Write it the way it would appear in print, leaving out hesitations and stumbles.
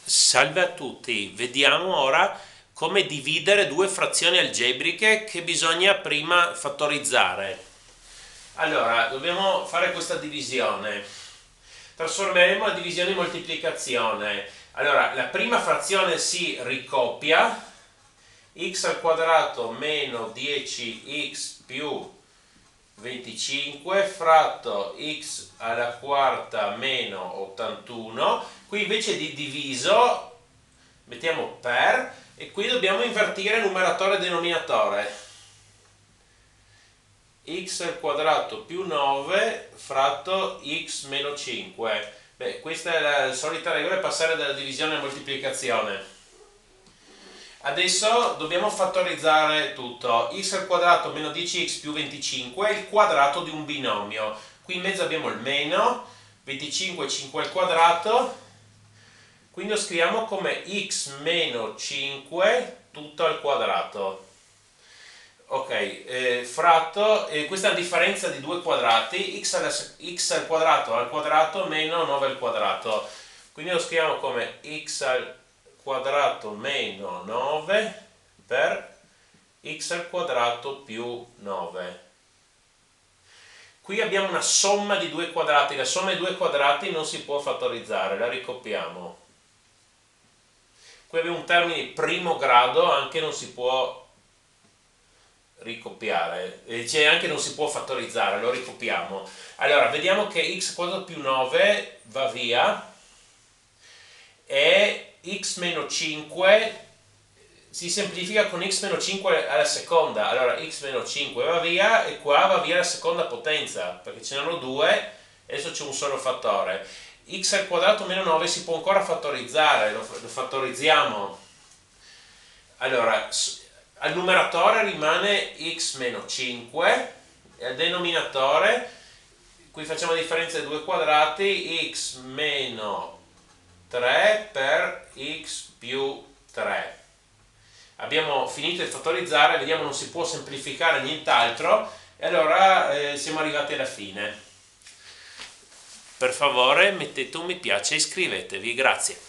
Salve a tutti, vediamo ora come dividere due frazioni algebriche che bisogna prima fattorizzare. Allora, dobbiamo fare questa divisione. Trasformeremo la divisione in moltiplicazione. Allora, la prima frazione si ricopia, x al quadrato meno 10x più 25 fratto x alla quarta meno 81. Qui invece di diviso mettiamo per, e qui dobbiamo invertire numeratore e denominatore. X al quadrato più 9 fratto x meno 5. Beh, questa è la solita regola, è passare dalla divisione alla moltiplicazione. Adesso dobbiamo fattorizzare tutto. X al quadrato meno 10x più 25 è il quadrato di un binomio. Qui in mezzo abbiamo il meno, 25 5 al quadrato, quindi lo scriviamo come x meno 5 tutto al quadrato. Ok, fratto, questa è la differenza di due quadrati, x al quadrato meno 9 al quadrato. Quindi lo scriviamo come x al quadrato meno 9 per x al quadrato più 9. Qui abbiamo una somma di due quadrati, la somma di due quadrati non si può fattorizzare, la ricopiamo. Qui abbiamo un termine di primo grado, anche non si può ricopiare, cioè anche non si può fattorizzare, lo ricopiamo. Allora, vediamo che x al quadrato più 9 va via e x meno 5 si semplifica con x meno 5 alla seconda. Allora x meno 5 va via e qua va via la seconda potenza, perché ce n'erano due, adesso c'è un solo fattore. X al quadrato meno 9 si può ancora fattorizzare, lo fattorizziamo. Allora, al numeratore rimane x meno 5 e al denominatore, qui facciamo la differenza dei due quadrati, x meno 3 per x più 3. Abbiamo finito di fattorizzare, vediamo non si può semplificare nient'altro e allora siamo arrivati alla fine. Per favore mettete un mi piace e iscrivetevi, grazie.